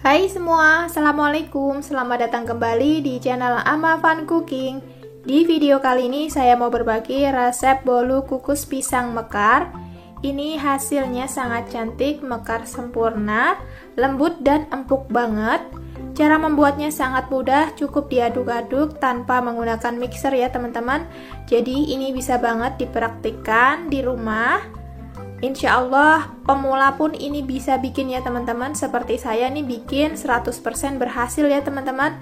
Hai semua, Assalamualaikum. Selamat datang kembali di channel Ama Fun Cooking. Di video kali ini saya mau berbagi resep bolu kukus pisang mekar. Ini hasilnya sangat cantik, mekar sempurna, lembut dan empuk banget. Cara membuatnya sangat mudah, cukup diaduk-aduk tanpa menggunakan mixer ya teman-teman. Jadi ini bisa banget dipraktikkan di rumah. Insya Allah pemula pun ini bisa bikin ya teman-teman. Seperti saya nih bikin 100% berhasil ya teman-teman.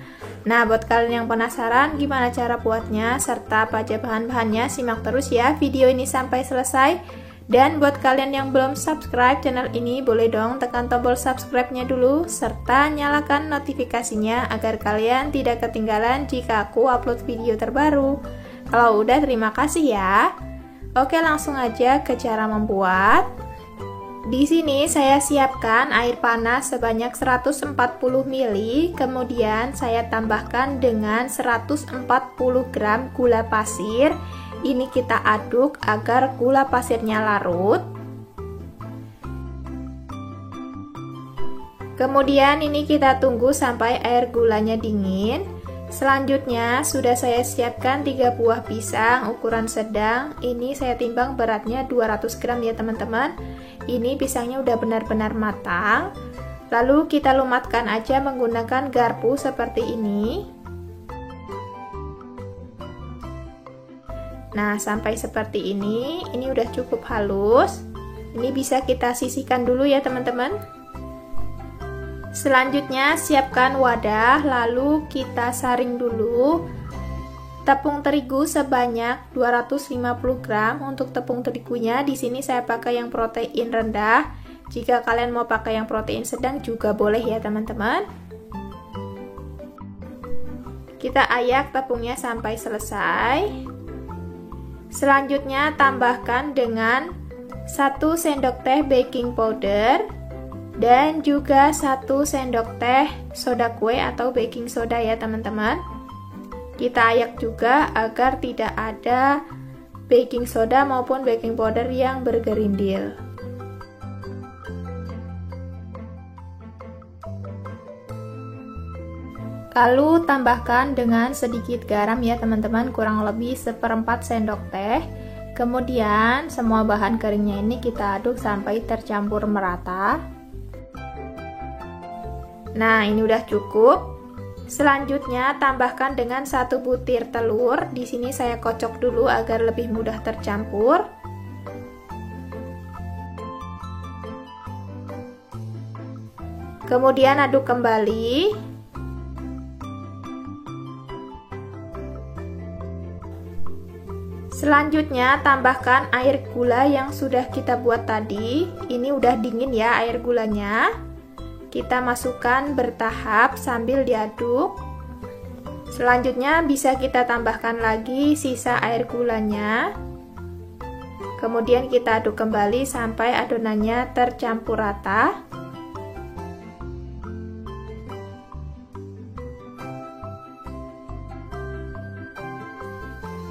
Nah buat kalian yang penasaran gimana cara buatnya serta apa aja bahan-bahannya, simak terus ya video ini sampai selesai. Dan buat kalian yang belum subscribe channel ini, boleh dong tekan tombol subscribe-nya dulu serta nyalakan notifikasinya agar kalian tidak ketinggalan jika aku upload video terbaru. Kalau udah, terima kasih ya. Oke, langsung aja ke cara membuat. Di sini saya siapkan air panas sebanyak 140 ml, kemudian saya tambahkan dengan 140 gram gula pasir. Ini kita aduk agar gula pasirnya larut. Kemudian ini kita tunggu sampai air gulanya dingin. Selanjutnya sudah saya siapkan 3 buah pisang ukuran sedang. Ini saya timbang beratnya 200 gram ya teman-teman. Ini pisangnya udah benar-benar matang. Lalu kita lumatkan aja menggunakan garpu seperti ini. Nah sampai seperti ini udah cukup halus. Ini bisa kita sisihkan dulu ya teman-teman. Selanjutnya siapkan wadah, lalu kita saring dulu tepung terigu sebanyak 250 gram. Untuk tepung terigunya di sini saya pakai yang protein rendah. Jika kalian mau pakai yang protein sedang juga boleh ya teman-teman. Kita ayak tepungnya sampai selesai. Selanjutnya tambahkan dengan 1 sendok teh baking powder dan juga 1 sendok teh soda kue atau baking soda ya teman-teman. Kita ayak juga agar tidak ada baking soda maupun baking powder yang bergerindil. Lalu tambahkan dengan sedikit garam ya teman-teman, kurang lebih 1/4 sendok teh. Kemudian semua bahan keringnya ini kita aduk sampai tercampur merata. Nah, ini udah cukup. Selanjutnya tambahkan dengan 1 butir telur. Di sini saya kocok dulu agar lebih mudah tercampur. Kemudian aduk kembali. Selanjutnya tambahkan air gula yang sudah kita buat tadi. Ini udah dingin ya air gulanya. Kita masukkan bertahap sambil diaduk. Selanjutnya bisa kita tambahkan lagi sisa air gulanya. Kemudian kita aduk kembali sampai adonannya tercampur rata.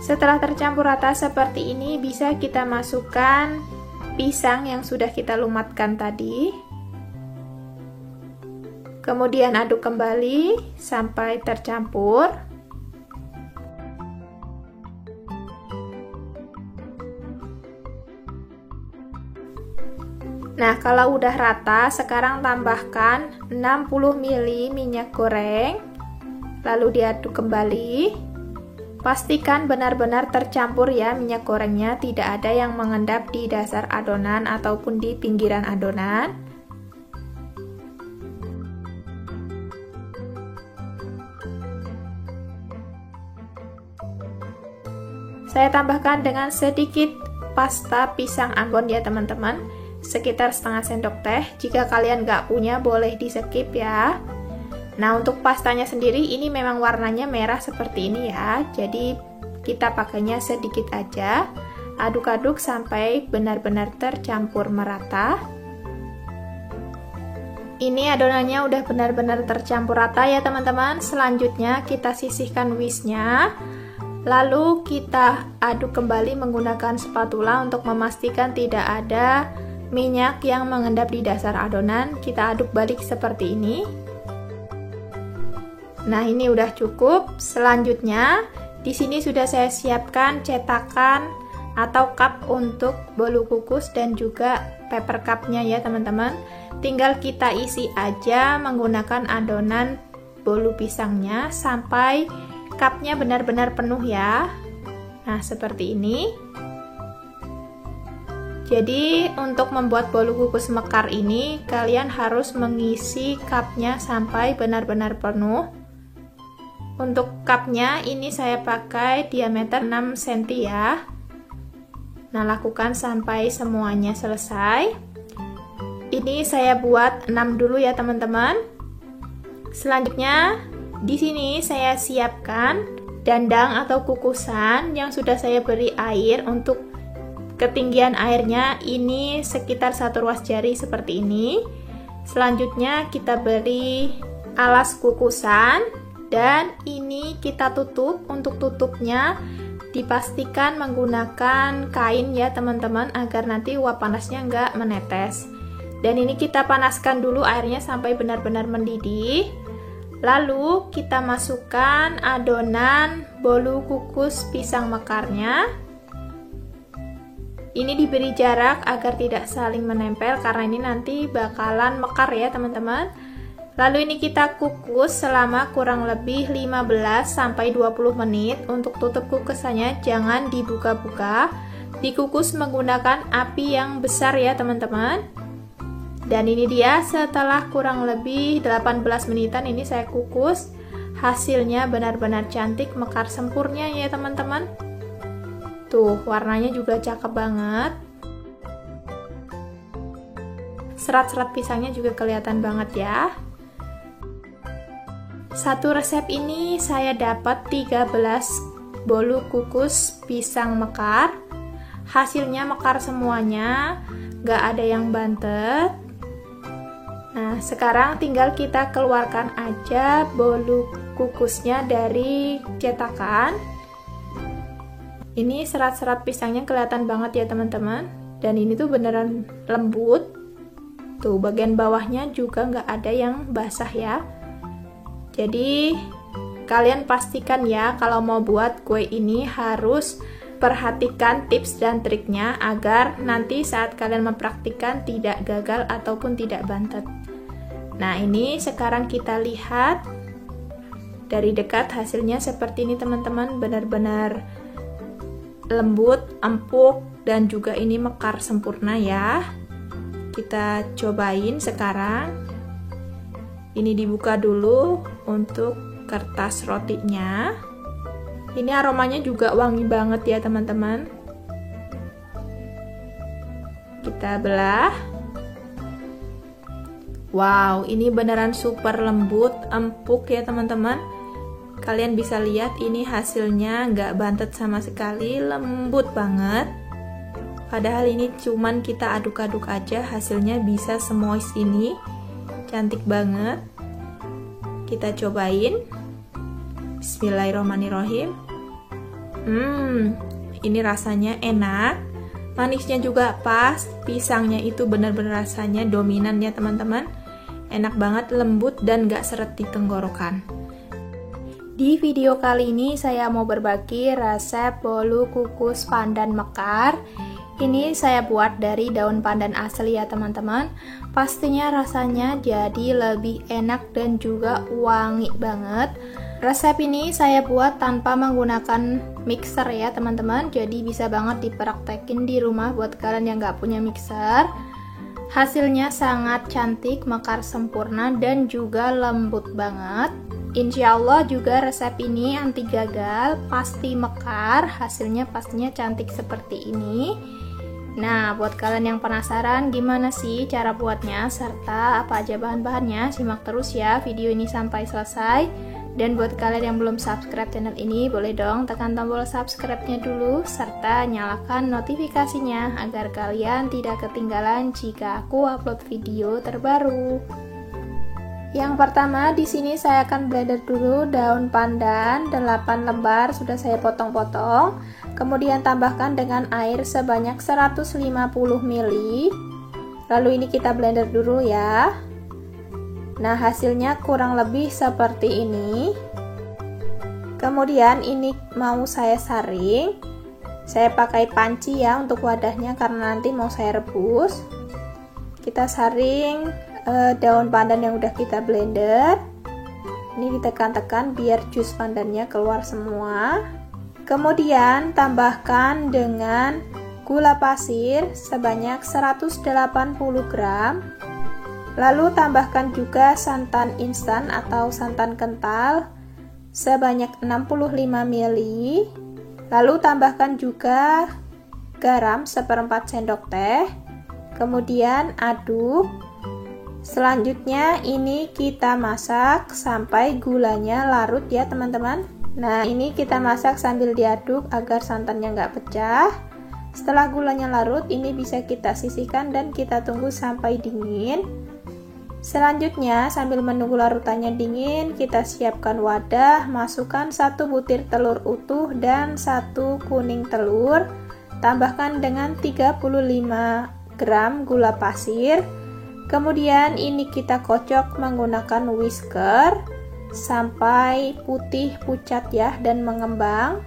Setelah tercampur rata seperti ini, bisa kita masukkan pisang yang sudah kita lumatkan tadi. Kemudian aduk kembali sampai tercampur. Nah, kalau udah rata, sekarang tambahkan 60 ml minyak goreng. Lalu diaduk kembali. Pastikan benar-benar tercampur ya minyak gorengnya, tidak ada yang mengendap di dasar adonan ataupun di pinggiran adonan. Saya tambahkan dengan sedikit pasta pisang Ambon ya teman-teman, sekitar setengah sendok teh. Jika kalian nggak punya boleh di skip ya. Nah untuk pastanya sendiri ini memang warnanya merah seperti ini ya, jadi kita pakainya sedikit aja. Aduk-aduk sampai benar-benar tercampur merata. Ini adonannya udah benar-benar tercampur rata ya teman-teman. Selanjutnya kita sisihkan whisknya. Lalu kita aduk kembali menggunakan spatula untuk memastikan tidak ada minyak yang mengendap di dasar adonan. Kita aduk balik seperti ini. Nah, ini udah cukup. Selanjutnya, di sini sudah saya siapkan cetakan atau cup untuk bolu kukus dan juga paper cupnya ya teman-teman. Tinggal kita isi aja menggunakan adonan bolu pisangnya sampai cupnya benar-benar penuh ya. Nah, seperti ini. Jadi untuk membuat bolu kukus mekar ini kalian harus mengisi cupnya sampai benar-benar penuh. Untuk cupnya ini saya pakai diameter 6 cm ya. Nah, lakukan sampai semuanya selesai. Ini saya buat 6 dulu ya teman-teman. Selanjutnya di sini saya siapkan dandang atau kukusan yang sudah saya beri air. Untuk ketinggian airnya ini sekitar 1 ruas jari seperti ini. Selanjutnya kita beri alas kukusan dan ini kita tutup. Untuk tutupnya dipastikan menggunakan kain ya teman-teman agar nanti uap panasnya nggak menetes. Dan ini kita panaskan dulu airnya sampai benar-benar mendidih. Lalu kita masukkan adonan bolu kukus pisang mekarnya. Ini diberi jarak agar tidak saling menempel karena ini nanti bakalan mekar ya teman-teman. Lalu ini kita kukus selama kurang lebih 15 sampai 20 menit. Untuk tutup kukusannya jangan dibuka-buka. Dikukus menggunakan api yang besar ya teman-teman. Dan ini dia setelah kurang lebih 18 menitan ini saya kukus. Hasilnya benar-benar cantik, mekar sempurna ya teman-teman. Tuh, warnanya juga cakep banget. Serat-serat pisangnya juga kelihatan banget ya. Satu resep ini saya dapat 13 bolu kukus pisang mekar. Hasilnya mekar semuanya, gak ada yang bantet. Nah, sekarang tinggal kita keluarkan aja bolu kukusnya dari cetakan. Ini serat-serat pisangnya kelihatan banget ya teman-teman. Dan ini tuh beneran lembut. Tuh, bagian bawahnya juga nggak ada yang basah ya. Jadi kalian pastikan ya kalau mau buat kue ini harus perhatikan tips dan triknya agar nanti saat kalian mempraktikkan tidak gagal ataupun tidak bantet. Nah, ini sekarang kita lihat dari dekat hasilnya seperti ini teman-teman, benar-benar lembut, empuk, dan juga ini mekar sempurna ya. Kita cobain sekarang. Ini dibuka dulu untuk kertas rotinya. Ini aromanya juga wangi banget ya teman-teman. Kita belah. Wow, ini beneran super lembut, empuk ya teman-teman. Kalian bisa lihat ini hasilnya nggak bantet sama sekali, lembut banget. Padahal ini cuman kita aduk-aduk aja, hasilnya bisa semois ini. Cantik banget. Kita cobain. Bismillahirrahmanirrahim. Ini rasanya enak. Manisnya juga pas. Pisangnya itu benar-benar rasanya dominan ya teman-teman. Enak banget, lembut dan gak seret di tenggorokan. Di video kali ini saya mau berbagi resep bolu kukus pandan mekar. Ini saya buat dari daun pandan asli ya teman-teman. Pastinya rasanya jadi lebih enak dan juga wangi banget. Resep ini saya buat tanpa menggunakan mixer ya teman-teman. Jadi bisa banget dipraktekin di rumah buat kalian yang gak punya mixer. Hasilnya sangat cantik, mekar sempurna dan juga lembut banget. Insya Allah juga resep ini anti gagal, pasti mekar, hasilnya pastinya cantik seperti ini. Nah, buat kalian yang penasaran gimana sih cara buatnya serta apa aja bahan-bahannya, simak terus ya video ini sampai selesai. Dan buat kalian yang belum subscribe channel ini, boleh dong tekan tombol subscribe-nya dulu serta nyalakan notifikasinya agar kalian tidak ketinggalan jika aku upload video terbaru. Yang pertama di sini saya akan blender dulu daun pandan 8 lembar sudah saya potong-potong. Kemudian tambahkan dengan air sebanyak 150 ml. Lalu ini kita blender dulu ya. Nah, hasilnya kurang lebih seperti ini. Kemudian ini mau saya saring. Saya pakai panci ya untuk wadahnya karena nanti mau saya rebus. Kita saring daun pandan yang udah kita blender. Ini ditekan-tekan biar jus pandannya keluar semua. Kemudian tambahkan dengan gula pasir sebanyak 180 gram. Lalu tambahkan juga santan instan atau santan kental sebanyak 65 ml. Lalu tambahkan juga garam 1/4 sendok teh. Kemudian aduk. Selanjutnya ini kita masak sampai gulanya larut ya teman-teman. Nah, ini kita masak sambil diaduk agar santannya nggak pecah. Setelah gulanya larut, ini bisa kita sisihkan dan kita tunggu sampai dingin. Selanjutnya, sambil menunggu larutannya dingin, kita siapkan wadah, masukkan 1 butir telur utuh dan 1 kuning telur. Tambahkan dengan 35 gram gula pasir. Kemudian ini kita kocok menggunakan whisker sampai putih pucat ya dan mengembang.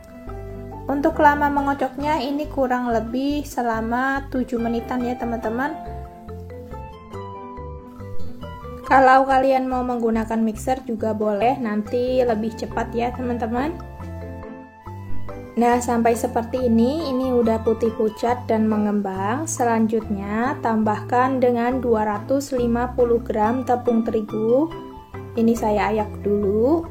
Untuk lama mengocoknya ini kurang lebih selama 7 menitan ya teman-teman. Kalau kalian mau menggunakan mixer juga boleh, nanti lebih cepat ya teman-teman. Nah, sampai seperti ini udah putih pucat dan mengembang. Selanjutnya tambahkan dengan 250 gram tepung terigu. Ini saya ayak dulu.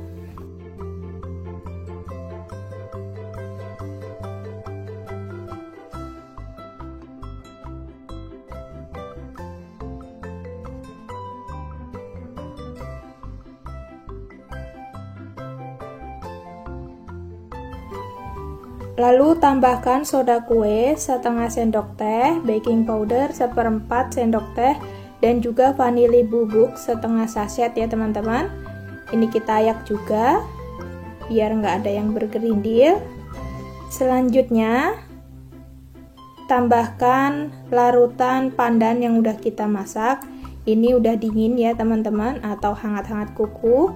Lalu tambahkan soda kue setengah sendok teh, baking powder 1/4 sendok teh, dan juga vanili bubuk setengah saset ya teman-teman. Ini kita ayak juga biar nggak ada yang bergerindil. Selanjutnya tambahkan larutan pandan yang udah kita masak. Ini udah dingin ya teman-teman atau hangat-hangat kuku.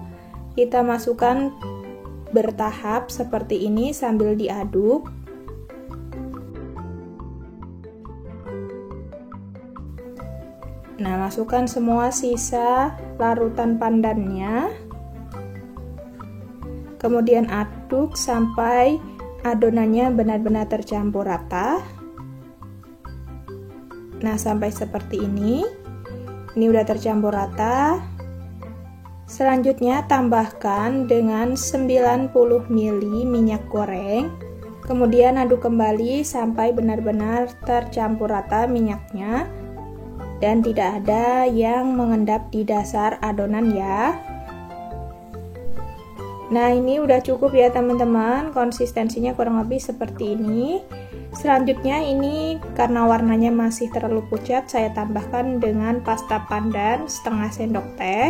Kita masukkan bertahap seperti ini sambil diaduk. Nah, masukkan semua sisa larutan pandannya. Kemudian aduk sampai adonannya benar-benar tercampur rata. Nah, sampai seperti ini. Ini udah tercampur rata. Selanjutnya tambahkan dengan 90 ml minyak goreng. Kemudian aduk kembali sampai benar-benar tercampur rata minyaknya dan tidak ada yang mengendap di dasar adonan ya. Nah, ini udah cukup ya teman-teman, konsistensinya kurang lebih seperti ini. Selanjutnya ini karena warnanya masih terlalu pucat, saya tambahkan dengan pasta pandan setengah sendok teh.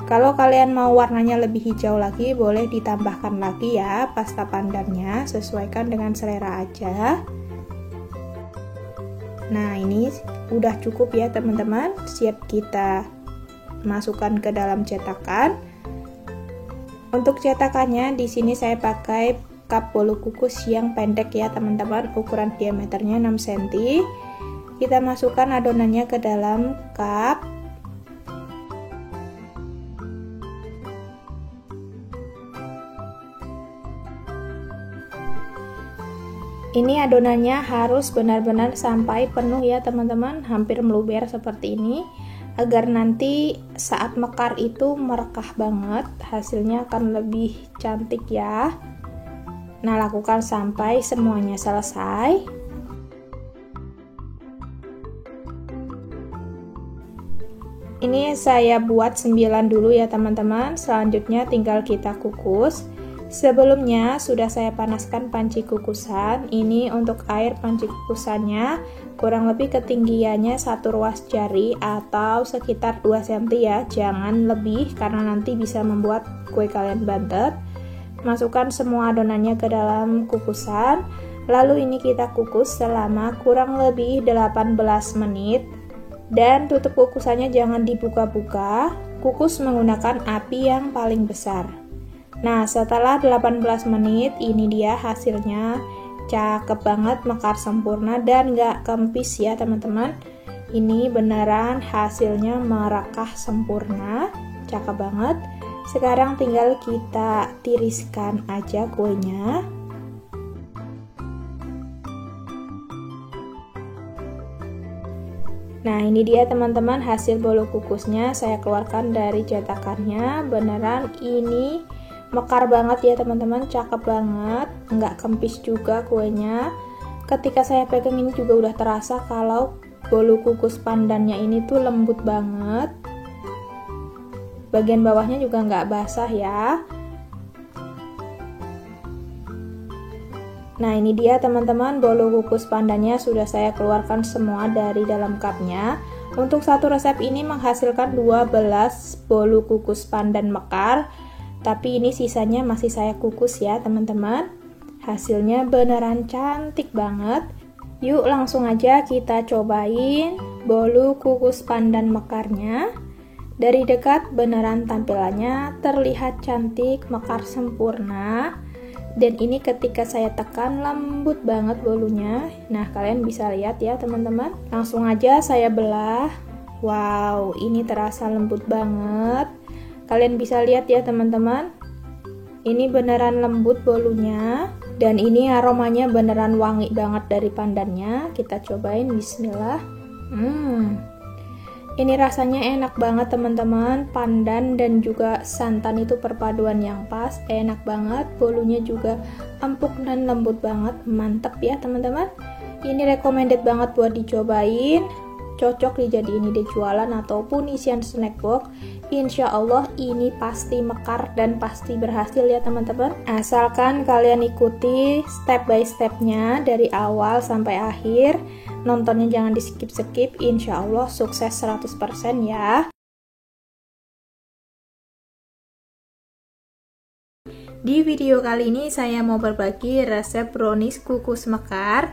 Kalau kalian mau warnanya lebih hijau lagi, boleh ditambahkan lagi ya pasta pandannya, sesuaikan dengan selera aja. Nah, ini udah cukup ya teman-teman, siap kita masukkan ke dalam cetakan. Untuk cetakannya di sini saya pakai cup bolu kukus yang pendek ya teman-teman, ukuran diameternya 6 cm. Kita masukkan adonannya ke dalam cup. Ini adonannya harus benar-benar sampai penuh ya teman-teman, hampir meluber seperti ini, agar nanti saat mekar itu merekah banget, hasilnya akan lebih cantik ya. Nah, lakukan sampai semuanya selesai. Ini saya buat 9 dulu ya teman-teman, selanjutnya tinggal kita kukus. Sebelumnya sudah saya panaskan panci kukusan. Ini untuk air panci kukusannya kurang lebih ketinggiannya 1 ruas jari atau sekitar 2 cm ya, jangan lebih karena nanti bisa membuat kue kalian bantet. Masukkan semua adonannya ke dalam kukusan, lalu ini kita kukus selama kurang lebih 18 menit Dan tutup kukusannya jangan dibuka-buka, kukus menggunakan api yang paling besar. Nah, setelah 18 menit, ini dia hasilnya. Cakep banget, mekar sempurna dan gak kempis ya teman-teman. Ini beneran hasilnya merekah sempurna, cakep banget. Sekarang tinggal kita tiriskan aja kuenya. Nah, ini dia teman-teman hasil bolu kukusnya. Saya keluarkan dari cetakannya. Beneran ini mekar banget ya teman-teman, cakep banget, nggak kempis juga kuenya. Ketika saya pegang ini juga udah terasa kalau bolu kukus pandannya ini tuh lembut banget. Bagian bawahnya juga nggak basah ya. Nah, ini dia teman-teman, bolu kukus pandannya sudah saya keluarkan semua dari dalam cupnya. Untuk satu resep ini menghasilkan 12 bolu kukus pandan mekar, tapi ini sisanya masih saya kukus ya teman-teman. Hasilnya beneran cantik banget. Yuk langsung aja kita cobain bolu kukus pandan mekarnya. Dari dekat beneran tampilannya terlihat cantik, mekar sempurna. Dan ini ketika saya tekan lembut banget bolunya. Nah, kalian bisa lihat ya teman-teman. Langsung aja saya belah. Wow, ini terasa lembut banget. Kalian bisa lihat ya teman-teman. Ini beneran lembut bolunya. Dan ini aromanya beneran wangi banget dari pandannya. Kita cobain, bismillah. Ini rasanya enak banget teman-teman. Pandan dan juga santan itu perpaduan yang pas, enak banget. Bolunya juga empuk dan lembut banget, mantep ya teman-teman. Ini recommended banget buat dicobain. Cocok dijadiin ide jualan ataupun isian snack box. Insya Allah ini pasti mekar dan pasti berhasil ya teman-teman. Asalkan kalian ikuti step by stepnya dari awal sampai akhir. Nontonnya jangan di skip-skip, insya Allah sukses 100% ya. Di video kali ini saya mau berbagi resep brownies kukus mekar.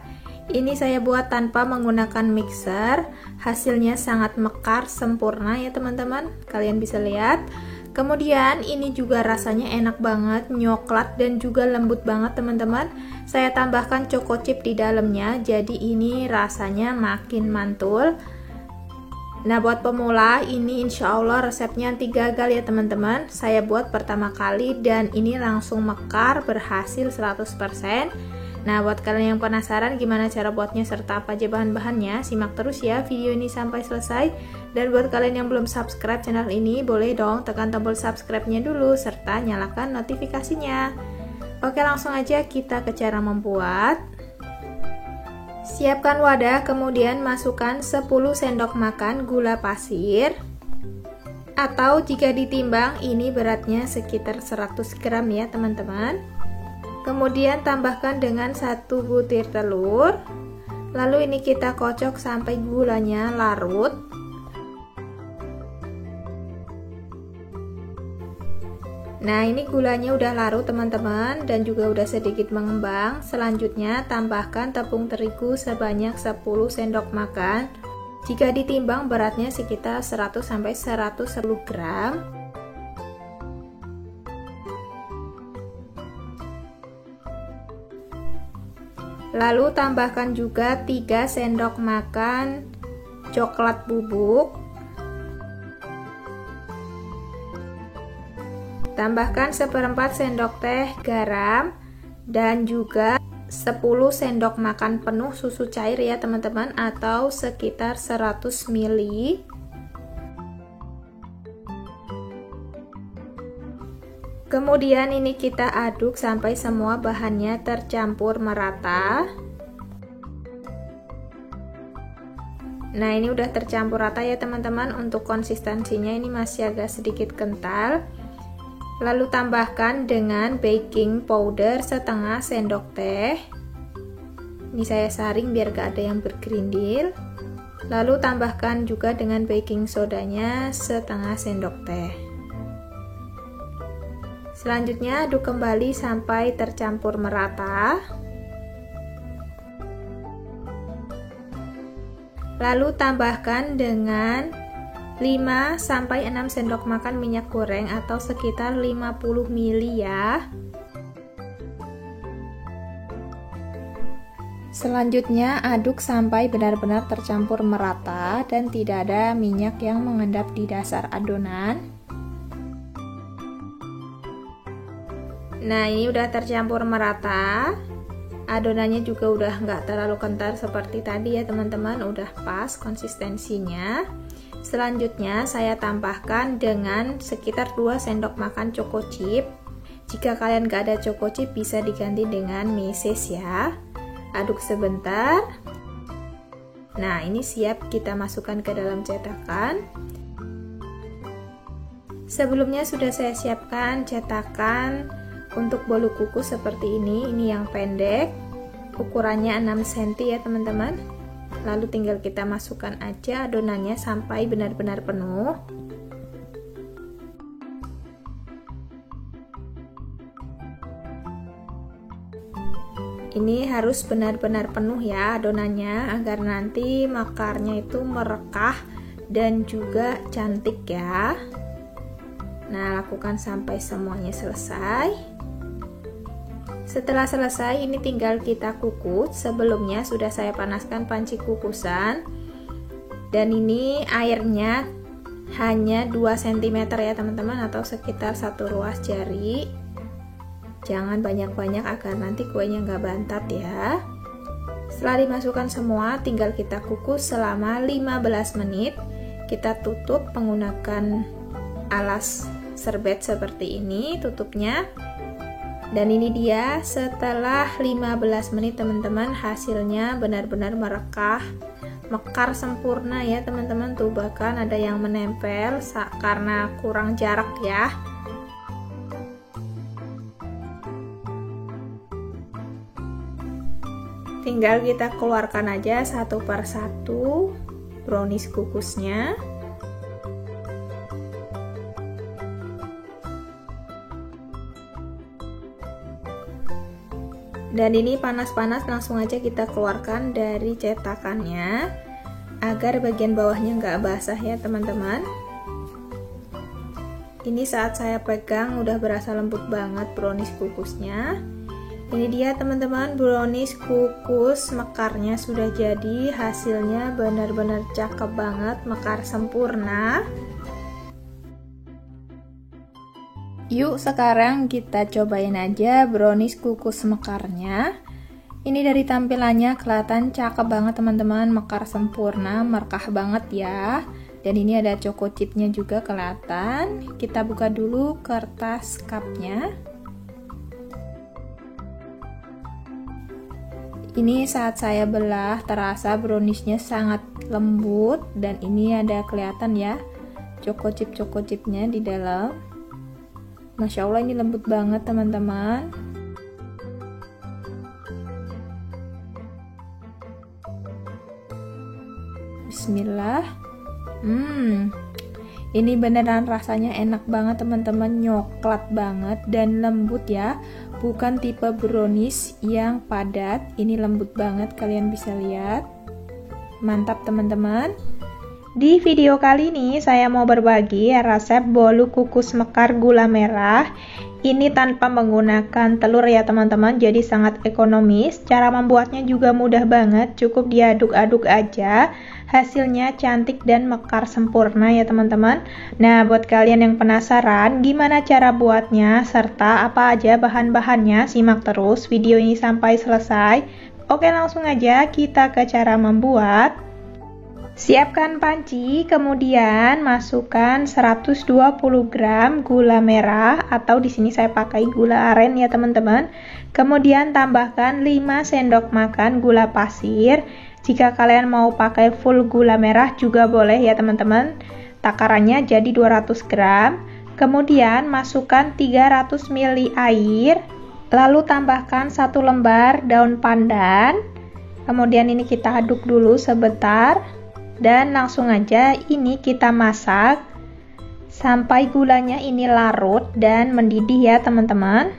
Ini saya buat tanpa menggunakan mixer. Hasilnya sangat mekar sempurna ya teman-teman. Kalian bisa lihat. Kemudian ini juga rasanya enak banget, nyoklat dan juga lembut banget teman-teman. Saya tambahkan choco chip di dalamnya, jadi ini rasanya makin mantul. Nah, buat pemula ini insya Allah resepnya anti gagal ya teman-teman. Saya buat pertama kali dan ini langsung mekar, berhasil 100%. Nah, buat kalian yang penasaran gimana cara buatnya serta apa aja bahan-bahannya, simak terus ya video ini sampai selesai. Dan buat kalian yang belum subscribe channel ini, boleh dong tekan tombol subscribe-nya dulu serta nyalakan notifikasinya. Oke, langsung aja kita ke cara membuat. Siapkan wadah, kemudian masukkan 10 sendok makan gula pasir. Atau jika ditimbang, ini beratnya sekitar 100 gram ya teman-teman. Kemudian tambahkan dengan 1 butir telur. Lalu ini kita kocok sampai gulanya larut. Nah, ini gulanya udah larut teman-teman dan juga udah sedikit mengembang. Selanjutnya tambahkan tepung terigu sebanyak 10 sendok makan. Jika ditimbang beratnya sekitar 100-110 gram. Lalu tambahkan juga 3 sendok makan coklat bubuk. Tambahkan 1/4 sendok teh garam dan juga 10 sendok makan penuh susu cair ya teman-teman, atau sekitar 100 ml. Kemudian ini kita aduk sampai semua bahannya tercampur merata. Nah, ini udah tercampur rata ya teman-teman. Untuk konsistensinya ini masih agak sedikit kental. Lalu tambahkan dengan baking powder setengah sendok teh. Ini saya saring biar gak ada yang bergerindil. Lalu tambahkan juga dengan baking sodanya setengah sendok teh. Selanjutnya aduk kembali sampai tercampur merata. Lalu tambahkan dengan 5-6 sendok makan minyak goreng atau sekitar 50 ml ya. Selanjutnya aduk sampai benar-benar tercampur merata dan tidak ada minyak yang mengendap di dasar adonan. Nah, ini udah tercampur merata. Adonannya juga udah nggak terlalu kental seperti tadi ya teman-teman, udah pas konsistensinya. Selanjutnya saya tambahkan dengan sekitar 2 sendok makan choco chip. Jika kalian nggak ada choco chip bisa diganti dengan meses ya. Aduk sebentar. Nah, ini siap kita masukkan ke dalam cetakan. Sebelumnya sudah saya siapkan cetakan untuk bolu kukus seperti ini yang pendek, ukurannya 6 cm ya teman-teman. Lalu tinggal kita masukkan aja adonannya sampai benar-benar penuh. Ini harus benar-benar penuh ya adonannya, agar nanti mekarnya itu merekah dan juga cantik ya. Nah, lakukan sampai semuanya selesai. Setelah selesai, ini tinggal kita kukus. Sebelumnya sudah saya panaskan panci kukusan. Dan ini airnya hanya 2 cm ya teman-teman, atau sekitar 1 ruas jari. Jangan banyak-banyak agar nanti kuenya nggak bantat ya. Setelah dimasukkan semua, tinggal kita kukus selama 15 menit. Kita tutup menggunakan alas serbet seperti ini tutupnya. Dan ini dia setelah 15 menit teman-teman, hasilnya benar-benar merekah, mekar sempurna ya teman-teman. Tuh bahkan ada yang menempel karena kurang jarak ya. Tinggal kita keluarkan aja satu per satu brownies kukusnya. Dan ini panas-panas, langsung aja kita keluarkan dari cetakannya agar bagian bawahnya nggak basah ya teman-teman. Ini saat saya pegang udah berasa lembut banget brownies kukusnya. Ini dia teman-teman, brownies kukus mekarnya sudah jadi. Hasilnya benar-benar cakep banget, mekar sempurna. Yuk sekarang kita cobain aja brownies kukus mekarnya. Ini dari tampilannya kelihatan cakep banget teman-teman, mekar sempurna, merekah banget ya. Dan ini ada choco chipnya juga kelihatan. Kita buka dulu kertas cupnya. Ini saat saya belah terasa browniesnya sangat lembut, dan ini ada kelihatan ya choco chipnya di dalam. Masya Allah, ini lembut banget teman-teman. Bismillah. Ini beneran rasanya enak banget teman-teman, nyoklat banget dan lembut ya. Bukan tipe brownies yang padat, ini lembut banget, kalian bisa lihat. Mantap teman-teman. Di video kali ini saya mau berbagi resep bolu kukus mekar gula merah. Ini tanpa menggunakan telur ya teman-teman, jadi sangat ekonomis. Cara membuatnya juga mudah banget, cukup diaduk-aduk aja. Hasilnya cantik dan mekar sempurna ya teman-teman. Nah, buat kalian yang penasaran gimana cara buatnya serta apa aja bahan-bahannya, simak terus video ini sampai selesai. Oke, langsung aja kita ke cara membuat. Siapkan panci, kemudian masukkan 120 gram gula merah atau di sini saya pakai gula aren ya teman-teman. Kemudian tambahkan 5 sendok makan gula pasir. Jika kalian mau pakai full gula merah juga boleh ya teman-teman. Takarannya jadi 200 gram. Kemudian masukkan 300 ml air. Lalu tambahkan 1 lembar daun pandan. Kemudian ini kita aduk dulu sebentar. Dan langsung aja ini kita masak sampai gulanya ini larut dan mendidih ya teman-teman.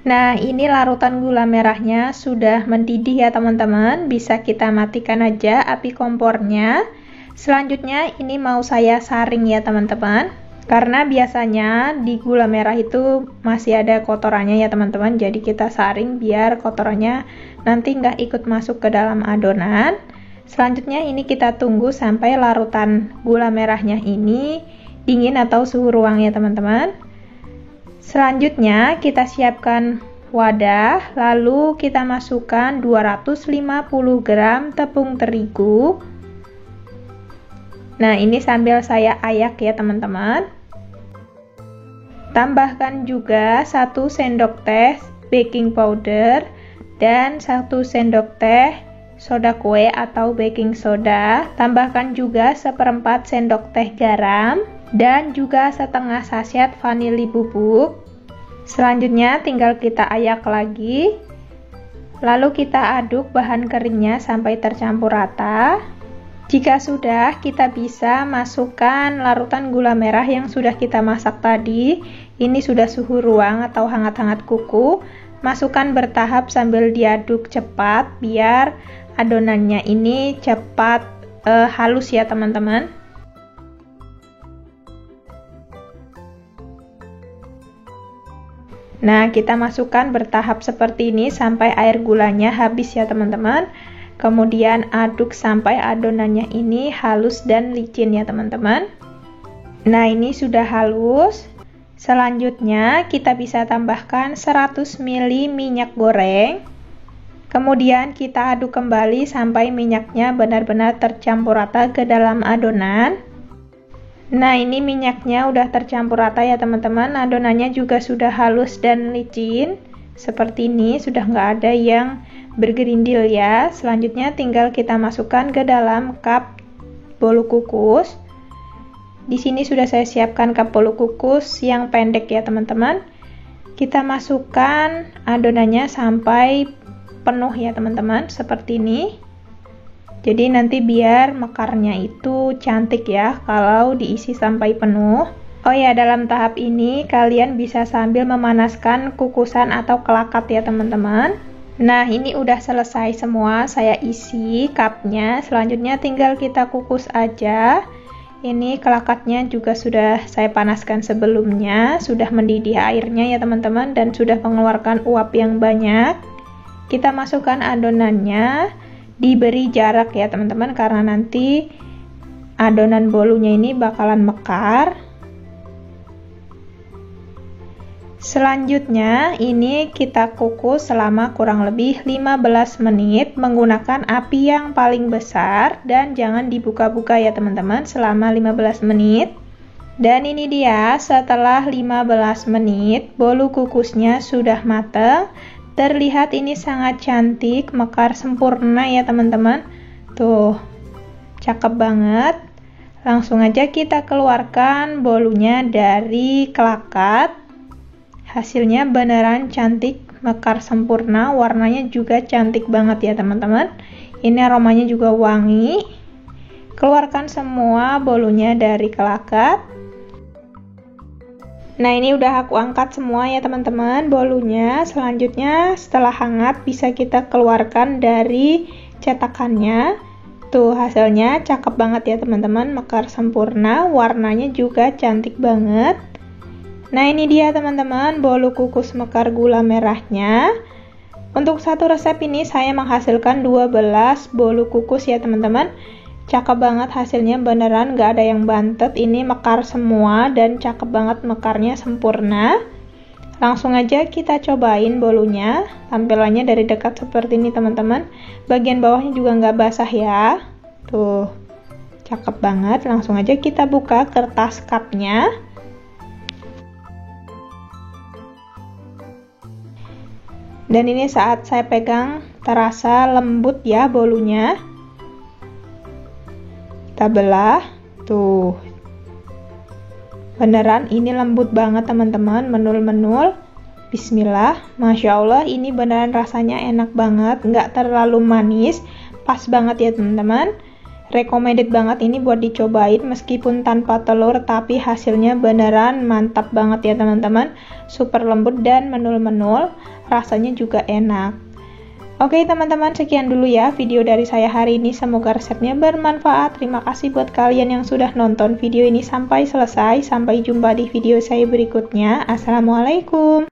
Nah, ini larutan gula merahnya sudah mendidih ya teman-teman. Bisa kita matikan aja api kompornya. Selanjutnya ini mau saya saring ya teman-teman. Karena biasanya di gula merah itu masih ada kotorannya ya teman-teman. Jadi kita saring biar kotorannya nanti nggak ikut masuk ke dalam adonan. Selanjutnya ini kita tunggu sampai larutan gula merahnya ini dingin atau suhu ruang ya teman-teman. Selanjutnya kita siapkan wadah, lalu kita masukkan 250 gram tepung terigu. Nah, ini sambil saya ayak ya teman-teman. Tambahkan juga 1 sendok teh baking powder dan 1 sendok teh soda kue atau baking soda. Tambahkan juga 1/4 sendok teh garam dan juga setengah sachet vanili bubuk. Selanjutnya tinggal kita ayak lagi, lalu kita aduk bahan keringnya sampai tercampur rata. Jika sudah, kita bisa masukkan larutan gula merah yang sudah kita masak tadi. Ini sudah suhu ruang atau hangat-hangat kuku. Masukkan bertahap sambil diaduk cepat biar adonannya ini cepat halus ya teman-teman. Nah, kita masukkan bertahap seperti ini sampai air gulanya habis ya teman-teman. Kemudian aduk sampai adonannya ini halus dan licin ya teman-teman. Nah, ini sudah halus. Selanjutnya kita bisa tambahkan 100 ml minyak goreng. Kemudian kita aduk kembali sampai minyaknya benar-benar tercampur rata ke dalam adonan. Nah, ini minyaknya udah tercampur rata ya teman-teman. Adonannya juga sudah halus dan licin. Seperti ini, sudah nggak ada yang bergerindil ya. Selanjutnya tinggal kita masukkan ke dalam cup bolu kukus. Di sini sudah saya siapkan cup bolu kukus yang pendek ya teman-teman. Kita masukkan adonannya sampai penuh ya teman-teman, seperti ini. Jadi nanti biar mekarnya itu cantik ya kalau diisi sampai penuh. Oh ya, dalam tahap ini kalian bisa sambil memanaskan kukusan atau kelakat ya teman-teman. Nah, ini udah selesai semua saya isi cupnya. Selanjutnya tinggal kita kukus aja. Ini kelakatnya juga sudah saya panaskan sebelumnya, sudah mendidih airnya ya teman-teman dan sudah mengeluarkan uap yang banyak. Kita masukkan adonannya. Diberi jarak ya teman-teman karena nanti adonan bolunya ini bakalan mekar. Selanjutnya ini kita kukus selama kurang lebih 15 menit menggunakan api yang paling besar dan jangan dibuka-buka ya teman-teman selama 15 menit. Dan ini dia, setelah 15 menit bolu kukusnya sudah matang. Terlihat ini sangat cantik, mekar sempurna ya teman-teman. Tuh, cakep banget. Langsung aja kita keluarkan bolunya dari kelakat. Hasilnya beneran cantik, mekar sempurna. Warnanya juga cantik banget ya teman-teman. Ini aromanya juga wangi. Keluarkan semua bolunya dari kelakat. Nah, ini udah aku angkat semua ya teman-teman bolunya. Selanjutnya setelah hangat bisa kita keluarkan dari cetakannya. Tuh hasilnya cakep banget ya teman-teman, mekar sempurna, warnanya juga cantik banget. Nah, ini dia teman-teman bolu kukus mekar gula merahnya. Untuk satu resep ini saya menghasilkan 12 bolu kukus ya teman-teman. Cakep banget hasilnya, beneran gak ada yang bantet. Ini mekar semua dan cakep banget, mekarnya sempurna. Langsung aja kita cobain bolunya. Tampilannya dari dekat seperti ini teman-teman. Bagian bawahnya juga gak basah ya. Tuh, cakep banget. Langsung aja kita buka kertas cupnya. Dan ini saat saya pegang terasa lembut ya bolunya. Kita belah, tuh beneran ini lembut banget teman-teman, menul-menul. Bismillah, Masya Allah, ini beneran rasanya enak banget, nggak terlalu manis, pas banget ya teman-teman. Recommended banget ini buat dicobain meskipun tanpa telur, tapi hasilnya beneran mantap banget ya teman-teman. Super lembut dan menul-menul. rasanya juga enak. Oke teman-teman, sekian dulu ya video dari saya hari ini. Semoga resepnya bermanfaat. Terima kasih buat kalian yang sudah nonton video ini sampai selesai. Sampai jumpa di video saya berikutnya. Assalamualaikum.